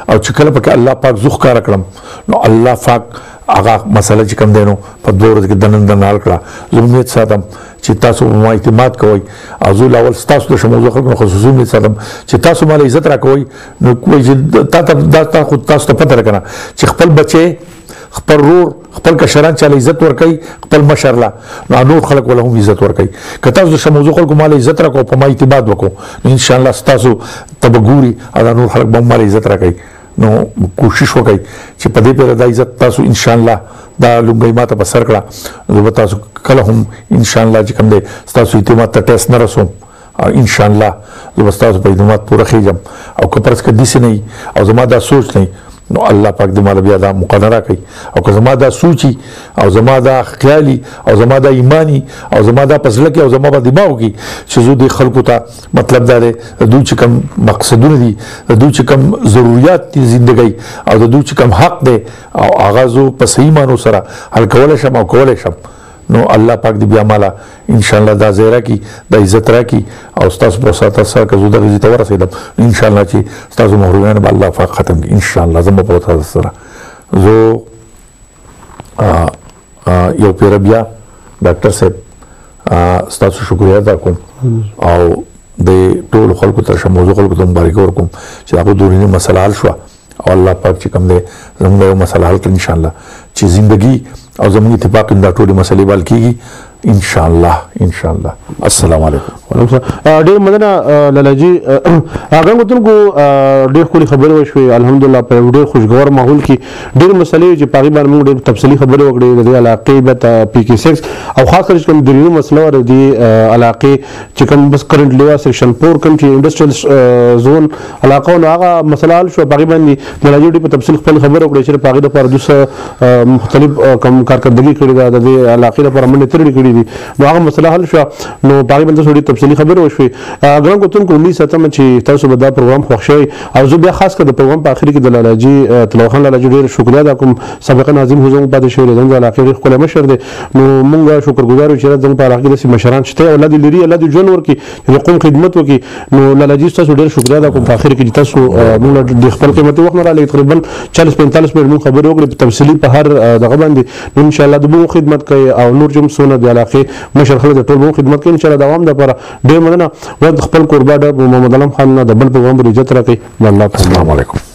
او چې کله پکې الله پاک زوخ کار کړم نو الله پاک هغه مسله چې کوم دینو په دوه ورځې کې دنن نال کړه زه امید ساتم چې تاسو ما اعتماد کوئ او زه اول تاسو د شموزو خلکو خصوصي امید ساتم چې تاسو مال عزت را کوئ نو کوئی چې تاسو ته پته راکنه چې خپل بچي خپل رور خپل کشران چاله عزت ورکي خپل مشرلا نو نور خلک ولهم عزت ورکي که تاسو د شموزو خلکو مال عزت راکو په ما اعتماد وکړو ان شاء الله تاسو تبګوري او نور خلک به مال عزت راکي نو کوشش وکړئ چې په دې پیره د عزت تاسو ان شاء الله دا لوګي ماته په سر کړه نو تاسو کله هم ان شاء الله چې کوم دې تاسو اعتماد ته ټیسټ نه رسوم او ان شاء الله زه تاسو په اعتماد پوره خېجم او که پرس کدي سي نه او زما دا سوچ نه نو الله پاک دې مال بیا دا مقدره کوي او که زما دا سوچي او زما دا خیالي او زما دا ایمانی او زما دا پسله کې او زما په دماغ کې چې زه د خلکو ته مطلب دا دی دوی چې کوم مقصدونه دي دوی چې کوم ضرورت دي ژوندۍ او دوی چې کوم حق دی او هغه زه په صحیح مانو سره حل کولای شم او کولای شم نو الله پاک دې بیا مالا ان شاء الله دا زیرا کی د عزت را کی او تاسو په ساته سره که زه د عزت ورسېدم ان شاء الله چې تاسو مهرونه به الله پاک ختم کی ان شاء الله زما په تاسو سره زه یو پیر بیا ډاکټر صاحب تاسو شکریا ادا کوم او د ټول خلکو ته موضوع خلکو ته مبارک ورکوم چې هغه دورینه مسله حل شو او الله پاک چې کوم دې زموږ یو مسله حل کړي ان شاء الله چې ژوندۍ او زموږ اتفاق دا ټول مسلې بل کیږي ان شاء الله السلام علیکم ډیر مننه لالاجی هغه متونکو ډیر خوري خبرې وشوي الحمدلله په ډیر خوشگوار ماحول کې ډیر مسلې چې پاغي باندې موږ ډیر تفصیلی خبرې وکړې د علاقې به پی کې 6 او خاص کر کوم درینو مسله ور دي علاقې چې کوم بس کرنټلی وا سیکشن 4 کوم چې انډستریل زون علاقه نو هغه مسله حل شو پاغي باندې لالاجی ډیر په تفصیل خپل خبرې وکړې چې پاغي د پر دوسه مختلف کم کارکردګي کړې ده د علاقې لپاره منډه ترې کړې نو هغه مسله حل شو نو پاغي باندې څه تفصیلی خبره وشوي ګران کوتونکو امید ساتم چې تاسو به دا پروګرام خوښ شي او زه بیا خاص کر د پروګرام په اخر کې د لالاجی طلوخان لالاجی ډیر شکریا ادا کوم سابقا ناظم حزم پاتې شوی د علاقې ډیر خپل مشر دی نو موږ شکرګزار یو چې زموږ په علاقې کې مشران شته اولاد لري اولاد جون ورکی د قوم خدمت وکي نو لالاجی تاسو ډیر شکریا ادا کوم په اخر کې تاسو موږ د خپل قیمتي وخت نه راغلی تقریبا 40-45 منټ موږ خبرې وکړې تفصیلی په هر دغه باندې ان شاء الله د بو خدمت کوي او نور جم سونه د علاقې مشر خلک د ټول بو خدمت کوي ان شاء الله دوام د لپاره ډیر مننه ود خپل قربان محمد علم خان د بل پیغام بری عزت راکړي الله السلام علیکم